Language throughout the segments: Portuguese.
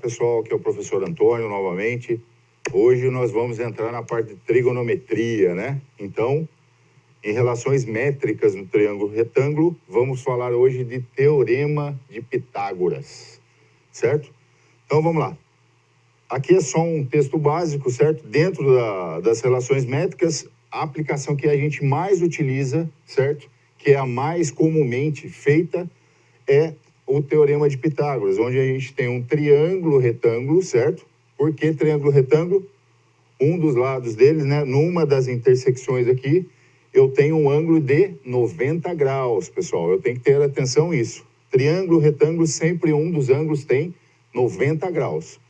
pessoal, aqui é o professor Antônio novamente. Hoje nós vamos entrar na parte de trigonometria, né? Então, em relações métricas no triângulo retângulo, vamos falar hoje de teorema de Pitágoras, certo? Então vamos lá. Aqui é só um texto básico, certo? Dentro das relações métricas, a aplicação que a gente mais utiliza, certo? Que é a mais comumente feita, é o teorema de Pitágoras, onde a gente tem um triângulo retângulo, certo? Por que triângulo retângulo? Um dos lados deles, né? Numa das intersecções aqui, eu tenho um ângulo de 90 graus, pessoal. Eu tenho que ter atenção nisso. Triângulo retângulo, sempre um dos ângulos tem 90 graus.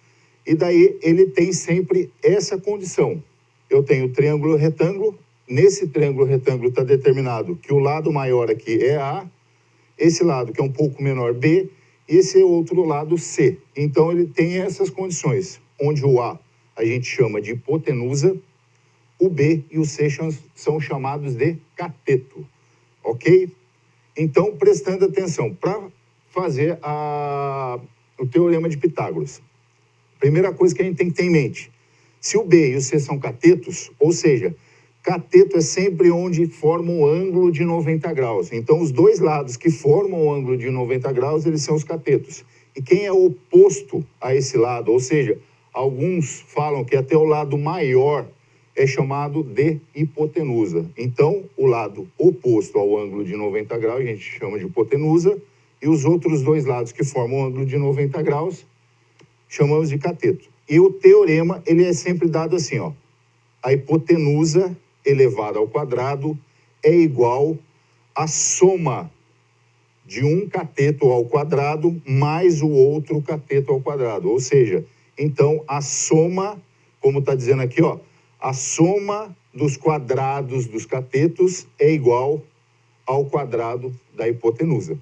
E daí ele tem sempre essa condição. Eu tenho triângulo retângulo, nesse triângulo retângulo está determinado que o lado maior aqui é A, esse lado que é um pouco menor B, e esse outro lado C. Então ele tem essas condições, onde o A a gente chama de hipotenusa, o B e o C são chamados de cateto, ok? Então, prestando atenção, para fazer o teorema de Pitágoras, primeira coisa que a gente tem que ter em mente, se o B e o C são catetos, ou seja, cateto é sempre onde forma um ângulo de 90 graus. Então, os dois lados que formam o ângulo de 90 graus, eles são os catetos. E quem é oposto a esse lado, ou seja, alguns falam que até o lado maior é chamado de hipotenusa. Então, o lado oposto ao ângulo de 90 graus, a gente chama de hipotenusa, e os outros dois lados que formam o ângulo de 90 graus, chamamos de cateto. E o teorema, ele é sempre dado assim, ó. A hipotenusa elevada ao quadrado é igual à soma de um cateto ao quadrado mais o outro cateto ao quadrado. Ou seja, então a soma, como está dizendo aqui, ó, a soma dos quadrados dos catetos é igual ao quadrado da hipotenusa.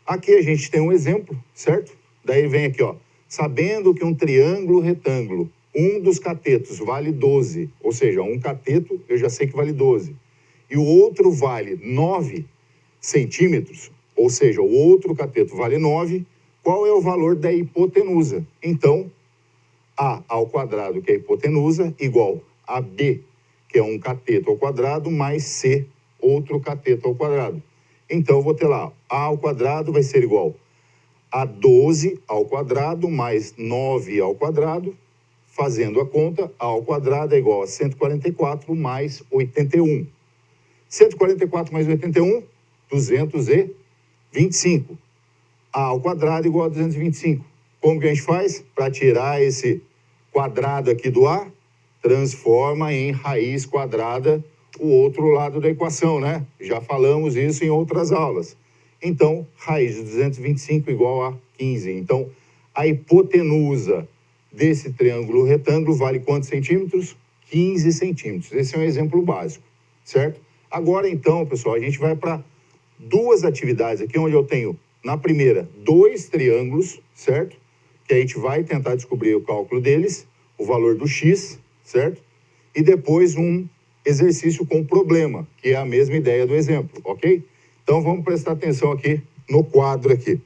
Aqui a gente tem um exemplo, certo? Daí vem aqui, ó. Sabendo que um triângulo retângulo, um dos catetos vale 12, ou seja, um cateto eu já sei que vale 12, e o outro vale 9 centímetros, ou seja, o outro cateto vale 9, qual é o valor da hipotenusa? Então, A ao quadrado, que é a hipotenusa, igual a B, que é um cateto ao quadrado, mais C, outro cateto ao quadrado. Então, eu vou ter lá, A ao quadrado vai ser igual a 12 ao quadrado, mais 9 ao quadrado, fazendo a conta, A ao quadrado é igual a 144 mais 81. 144 mais 81, 225. A ao quadrado igual a 225. Como que a gente faz? Para tirar esse quadrado aqui do A, transforma em raiz quadrada o outro lado da equação, né? Já falamos isso em outras aulas. Então, raiz de 225 igual a 15. Então, a hipotenusa desse triângulo retângulo vale quantos centímetros? 15 centímetros. Esse é um exemplo básico, certo? Agora, então, pessoal, a gente vai para duas atividades aqui, onde eu tenho, na primeira, dois triângulos, certo? Que a gente vai tentar descobrir o cálculo deles, o valor do x, certo? E depois um exercício com problema, que é a mesma ideia do exemplo, ok? Então, vamos prestar atenção aqui no quadro aqui.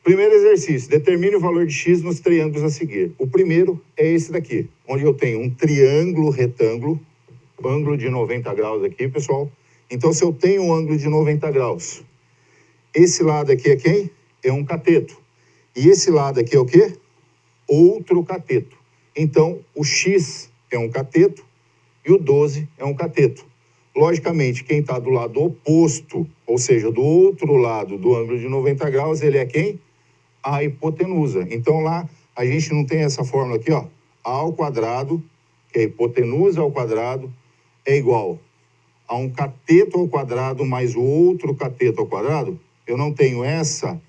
Primeiro exercício, determine o valor de x nos triângulos a seguir. O primeiro é esse daqui, onde eu tenho um triângulo retângulo, ângulo de 90 graus aqui, pessoal. Então, se eu tenho um ângulo de 90 graus, esse lado aqui é quem? É um cateto. E esse lado aqui é o quê? Outro cateto. Então, o x é um cateto e o 12 é um cateto. Logicamente, quem está do lado oposto, ou seja, do outro lado do ângulo de 90 graus, ele é quem? A hipotenusa. Então, lá, a gente não tem essa fórmula aqui, ó. A ao quadrado, que é a hipotenusa ao quadrado, é igual a um cateto ao quadrado mais o outro cateto ao quadrado. Eu não tenho essa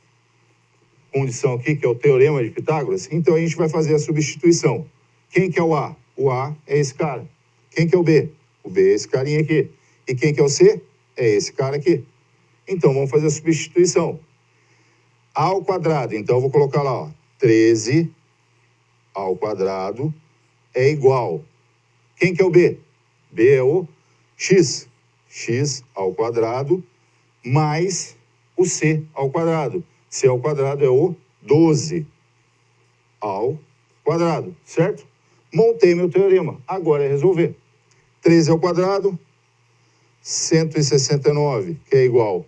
condição aqui, que é o teorema de Pitágoras. Então, a gente vai fazer a substituição. Quem que é o A? O A é esse cara. Quem que é o B? O B é esse carinha aqui. E quem que é o C? É esse cara aqui. Então, vamos fazer a substituição. A ao quadrado, então eu vou colocar lá, ó, 13 ao quadrado é igual. Quem que é o B? B é o x. X ao quadrado mais o C ao quadrado. C ao quadrado é o 12. ao quadrado, certo? Montei meu teorema. Agora é resolver. 13 ao quadrado, 169, que é igual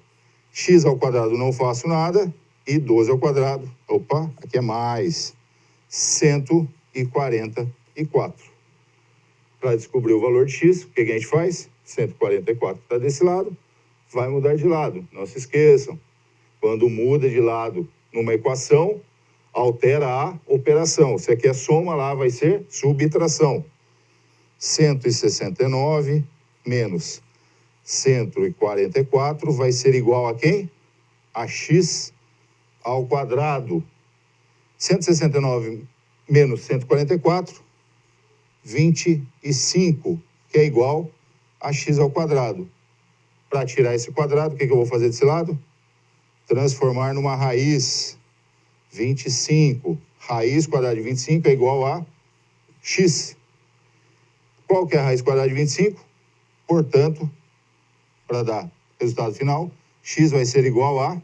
x ao quadrado, não faço nada, e 12 ao quadrado, opa, aqui é mais, 144. Para descobrir o valor de x, o que a gente faz? 144 está desse lado, vai mudar de lado. Não se esqueçam, quando muda de lado numa equação, altera a operação. Se aqui é soma, lá vai ser subtração. 169 menos 144 vai ser igual a quem? A x ao quadrado. 169 menos 144, 25, que é igual a x ao quadrado. Para tirar esse quadrado, o que eu vou fazer desse lado? Transformar numa raiz. 25. Raiz quadrada de 25 é igual a x. Qual que é a raiz quadrada de 25? Portanto, para dar resultado final, x vai ser igual a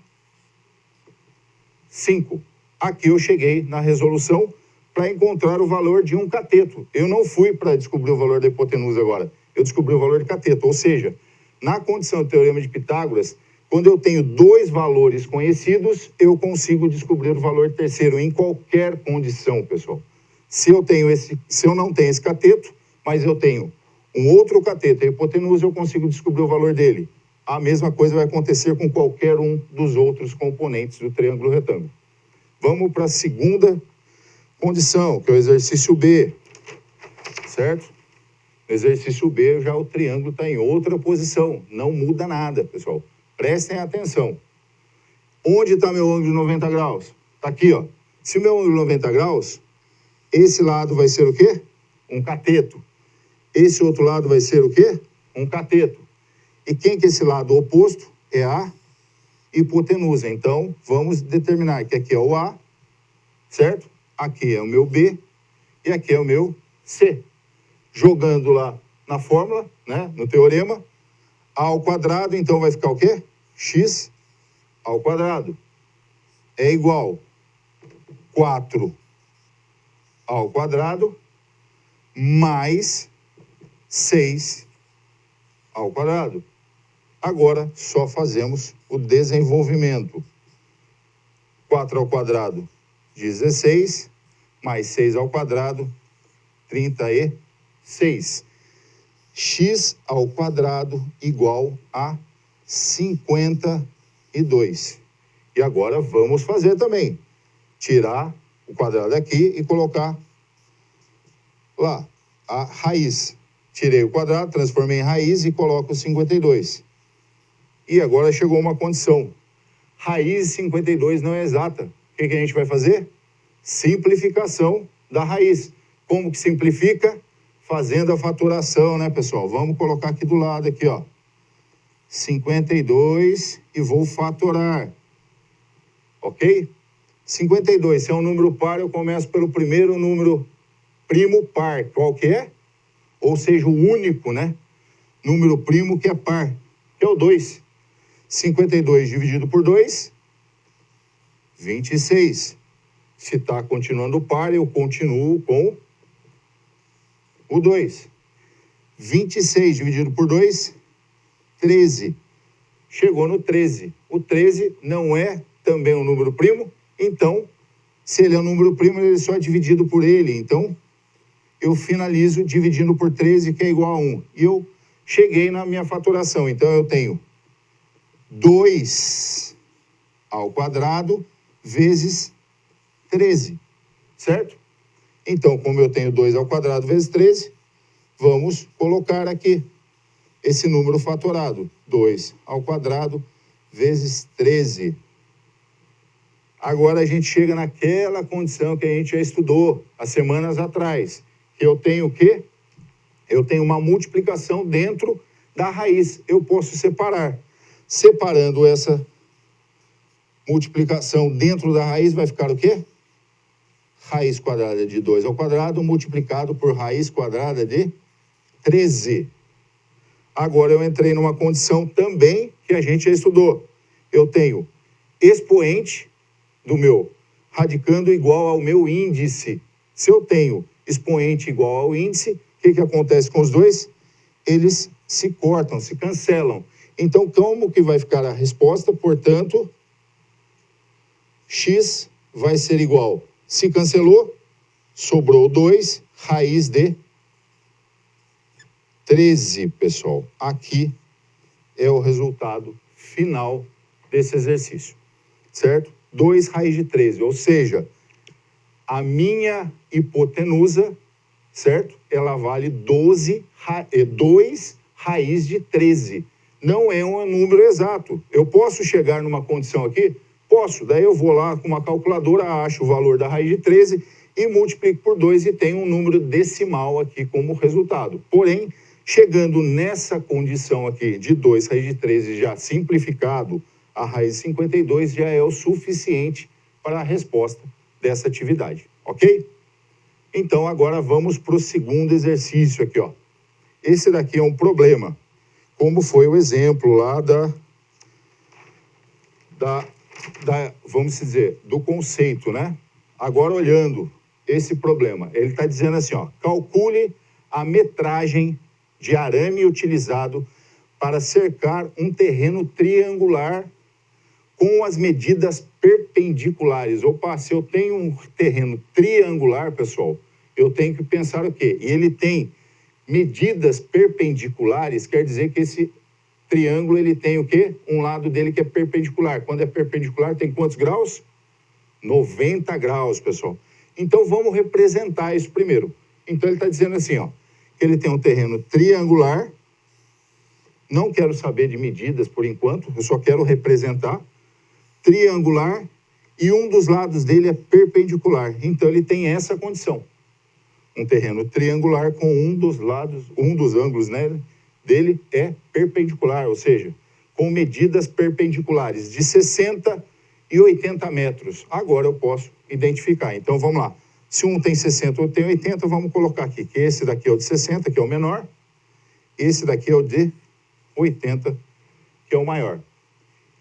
5. Aqui eu cheguei na resolução para encontrar o valor de um cateto. Eu não fui para descobrir o valor da hipotenusa agora. Eu descobri o valor de cateto. Ou seja, na condição do teorema de Pitágoras, quando eu tenho dois valores conhecidos, eu consigo descobrir o valor terceiro em qualquer condição, pessoal. Se eu não tenho esse cateto, mas eu tenho um outro cateto, a hipotenusa, eu consigo descobrir o valor dele. A mesma coisa vai acontecer com qualquer um dos outros componentes do triângulo retângulo. Vamos para a segunda condição, que é o exercício B, certo? No exercício B, já o triângulo está em outra posição, não muda nada, pessoal. Prestem atenção. Onde está meu ângulo de 90 graus? Está aqui, ó. Se o meu ângulo de 90 graus, esse lado vai ser o quê? Um cateto. Esse outro lado vai ser o quê? Um cateto. E quem que é esse lado oposto? É a hipotenusa. Então, vamos determinar que aqui é o A, certo? Aqui é o meu B e aqui é o meu C. Jogando lá na fórmula, né, no teorema, A ao quadrado, então vai ficar o quê? X ao quadrado é igual 4 ao quadrado mais 6 ao quadrado. Agora, só fazemos o desenvolvimento. 4 ao quadrado, 16, mais 6 ao quadrado, 36. X ao quadrado igual a 52. E agora vamos fazer também. Tirar o quadrado aqui e colocar lá a raiz. Tirei o quadrado, transformei em raiz e coloco 52. E agora chegou uma condição. Raiz 52 não é exata. O que a gente vai fazer? Simplificação da raiz. Como que simplifica? Fazendo a faturação, né, pessoal? Vamos colocar aqui do lado, aqui, ó. 52 e vou fatorar. Ok? 52, se é um número par, eu começo pelo primeiro número primo par. Qual que é? Ou seja, o único, né? Número primo que é par, que é o 2. 52 dividido por 2, 26. Se está continuando par, eu continuo com o 2. 26 dividido por 2, 13. Chegou no 13. O 13 não é também um número primo, então, se ele é um número primo, ele só é dividido por ele. Então, eu finalizo dividindo por 13, que é igual a 1. E eu cheguei na minha faturação. Então, eu tenho 2 ao quadrado vezes 13, certo? Então, como eu tenho 2 ao quadrado vezes 13, vamos colocar aqui esse número fatorado. 2 ao quadrado vezes 13. Agora a gente chega naquela condição que a gente já estudou há semanas atrás. Que eu tenho o quê? Eu tenho uma multiplicação dentro da raiz. Eu posso separar. Separando essa multiplicação dentro da raiz, vai ficar o quê? Raiz quadrada de 2 ao quadrado multiplicado por raiz quadrada de 13. Agora eu entrei numa condição também que a gente já estudou. Eu tenho expoente do meu radicando igual ao meu índice. Se eu tenho expoente igual ao índice, o que acontece com os dois? Eles se cortam, se cancelam. Então, como que vai ficar a resposta? Portanto, x vai ser igual, se cancelou, sobrou 2, raiz de 13, pessoal. Aqui é o resultado final desse exercício, certo? 2 raiz de 13, ou seja, a minha hipotenusa, certo? Ela vale 2 raiz de 13. Não é um número exato. Eu posso chegar numa condição aqui? Posso. Daí eu vou lá com uma calculadora, acho o valor da raiz de 13 e multiplico por 2 e tenho um número decimal aqui como resultado. Porém, chegando nessa condição aqui de 2 raiz de 13 já simplificado, a raiz de 52 já é o suficiente para a resposta dessa atividade, ok? Então, agora vamos para o segundo exercício aqui, ó. Esse daqui é um problema, como foi o exemplo lá vamos dizer, do conceito, né? Agora, olhando esse problema, ele está dizendo assim, ó, calcule a metragem de arame utilizado para cercar um terreno triangular com as medidas perpendiculares. Opa, se eu tenho um terreno triangular, pessoal, eu tenho que pensar o quê? E ele tem medidas perpendiculares, quer dizer que esse triângulo, ele tem o quê? Um lado dele que é perpendicular. Quando é perpendicular, tem quantos graus? 90 graus, pessoal. Então, vamos representar isso primeiro. Então, ele está dizendo assim, ó, que ele tem um terreno triangular. Não quero saber de medidas por enquanto, eu só quero representar triangular e um dos lados dele é perpendicular. Então, ele tem essa condição. Um terreno triangular com um dos ângulos, né, dele é perpendicular, ou seja, com medidas perpendiculares de 60 e 80 metros. Agora eu posso identificar. Então, vamos lá. Se um tem 60 ou tem 80, vamos colocar aqui, que esse daqui é o de 60, que é o menor, esse daqui é o de 80, que é o maior.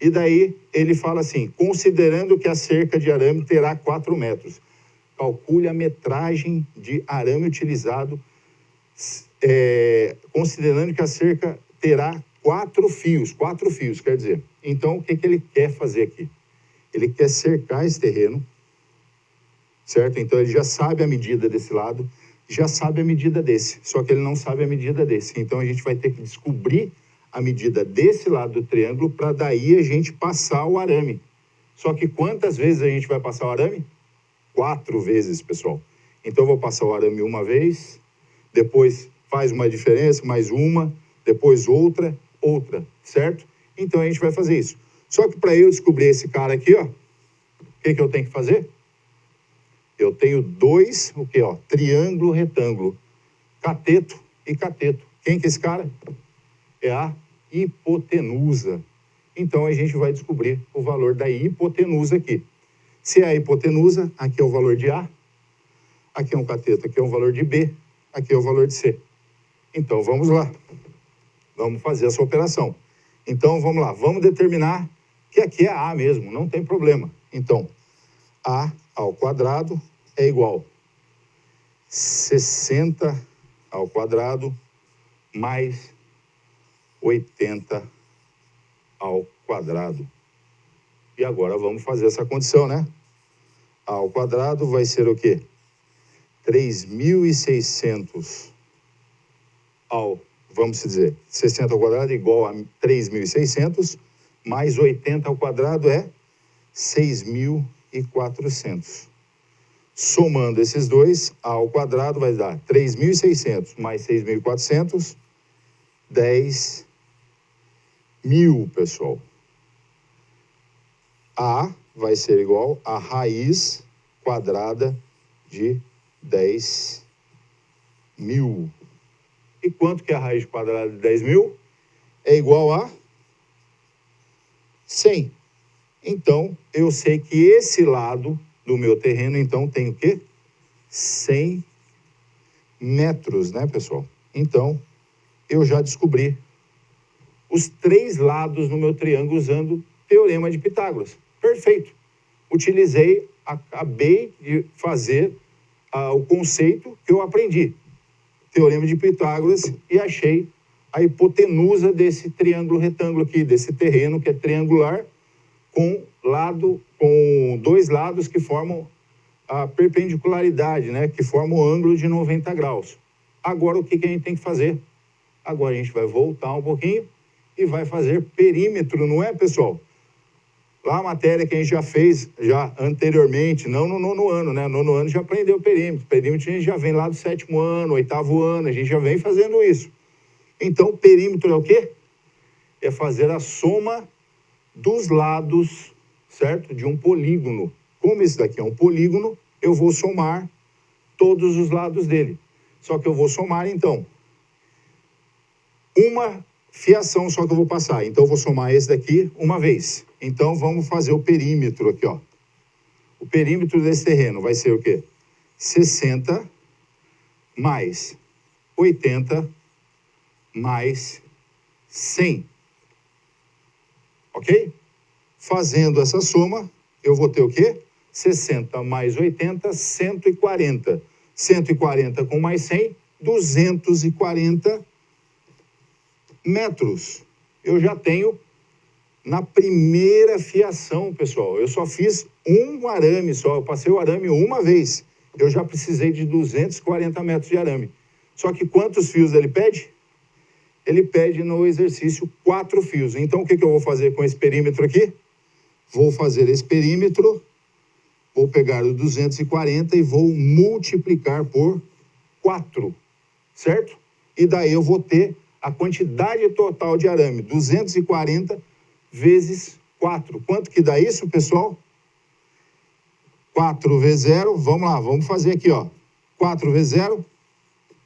E daí ele fala assim, considerando que a cerca de arame terá 4 metros, calcule a metragem de arame utilizado, considerando que a cerca terá 4 fios, quer dizer. Então, o que ele quer fazer aqui? Ele quer cercar esse terreno, certo? Então, ele já sabe a medida desse lado, já sabe a medida desse, só que ele não sabe a medida desse. Então, a gente vai ter que descobrir a medida desse lado do triângulo para daí a gente passar o arame. Só que quantas vezes a gente vai passar o arame? 4 vezes, pessoal. Então, eu vou passar o arame uma vez, depois faz uma diferença, mais uma, depois outra, certo? Então, a gente vai fazer isso. Só que para eu descobrir esse cara aqui, ó, o que eu tenho que fazer? Eu tenho 2, o quê, ó? Triângulo, retângulo. Cateto e cateto. Quem que é esse cara? É a hipotenusa. Então, a gente vai descobrir o valor da hipotenusa aqui. Se é a hipotenusa, aqui é o valor de A, aqui é um cateto, aqui é um valor de B, aqui é o valor de C. Então, vamos lá. Vamos fazer essa operação. Então, vamos lá. Vamos determinar que aqui é A mesmo, não tem problema. Então, A ao quadrado é igual a 60 ao quadrado mais 80 ao quadrado. E agora vamos fazer essa condição, né? A ao quadrado vai ser o quê? 3.600 vamos dizer, 60 ao quadrado é igual a 3.600, mais 80 ao quadrado é 6.400. Somando esses dois, A ao quadrado vai dar 3.600 mais 6.400, 10.000, pessoal. A vai ser igual a raiz quadrada de 10.000. E quanto que é a raiz quadrada de 10.000? É igual a 100. Então, eu sei que esse lado do meu terreno, então, tem o quê? 100 metros, né, pessoal? Então, eu já descobri os 3 lados no meu triângulo usando o Teorema de Pitágoras. Perfeito. Utilizei acabei de fazer o conceito que eu aprendi, Teorema de Pitágoras, e achei a hipotenusa desse triângulo retângulo aqui, desse terreno que é triangular, com dois lados que formam a perpendicularidade, né? Que formam o ângulo de 90 graus. Agora, o que a gente tem que fazer? Agora a gente vai voltar um pouquinho e vai fazer perímetro, não é, pessoal? Lá a matéria que a gente já fez já anteriormente, não no nono ano, né? Nono ano já aprendeu perímetro. Perímetro a gente já vem lá do 7º ano, 8º ano, a gente já vem fazendo isso. Então, perímetro é o quê? É fazer a soma dos lados, certo? De um polígono. Como esse daqui é um polígono, eu vou somar todos os lados dele. Só que eu vou somar, então, uma fiação só que eu vou passar. Então, eu vou somar esse daqui uma vez. Então, vamos fazer o perímetro aqui, ó. O perímetro desse terreno vai ser o quê? 60 mais 80 mais 100. Ok? Fazendo essa soma, eu vou ter o quê? 60 mais 80, 140. 140 com mais 100, 240 metros. Eu já tenho na primeira fiação, pessoal. Eu só fiz um arame só. Eu passei o arame uma vez. Eu já precisei de 240 metros de arame. Só que quantos fios ele pede? Ele pede no exercício 4 fios. Então, o que eu vou fazer com esse perímetro aqui? Vou fazer esse perímetro, vou pegar o 240 e vou multiplicar por 4, certo? E daí eu vou ter a quantidade total de arame, 240 vezes 4. Quanto que dá isso, pessoal? 4 vezes 0, vamos lá, vamos fazer aqui, ó. 4 vezes 0,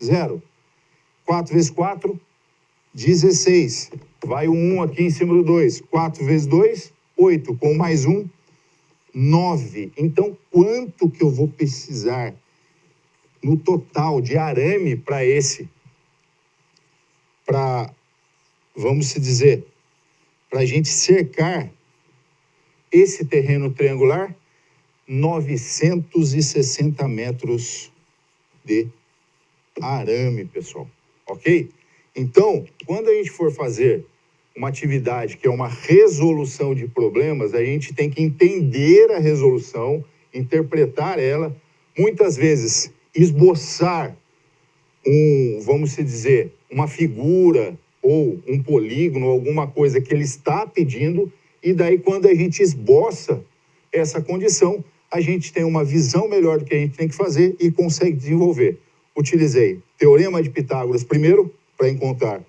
0. 4 vezes 4, 16. Vai o 1 aqui em cima do 2. 4 vezes 2, 8. Com mais 1, 9. Então, quanto que eu vou precisar no total de arame para esse? Vamos se dizer, para a gente cercar esse terreno triangular, 960 metros de arame, pessoal. Ok? Então, quando a gente for fazer uma atividade que é uma resolução de problemas, a gente tem que entender a resolução, interpretar ela, muitas vezes esboçar vamos se dizer, uma figura ou um polígono, alguma coisa que ele está pedindo, e daí quando a gente esboça essa condição, a gente tem uma visão melhor do que a gente tem que fazer e consegue desenvolver. Utilizei Teorema de Pitágoras primeiro, para encontrar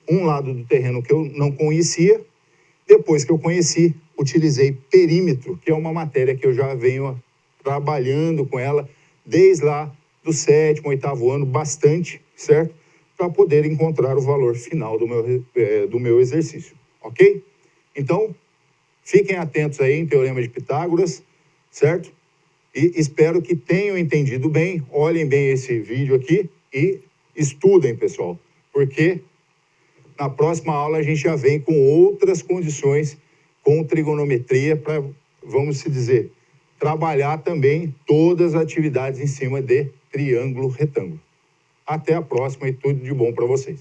um lado do terreno que eu não conhecia. Depois que eu conheci, utilizei perímetro, que é uma matéria que eu já venho trabalhando com ela desde lá do 7º, 8º ano, bastante, certo? Para poder encontrar o valor final do meu exercício, ok? Então, fiquem atentos aí em Teorema de Pitágoras, certo? E espero que tenham entendido bem, olhem bem esse vídeo aqui e estudem, pessoal, porque na próxima aula a gente já vem com outras condições, com trigonometria, para, vamos se dizer, trabalhar também todas as atividades em cima de triângulo retângulo. Até a próxima e tudo de bom para vocês.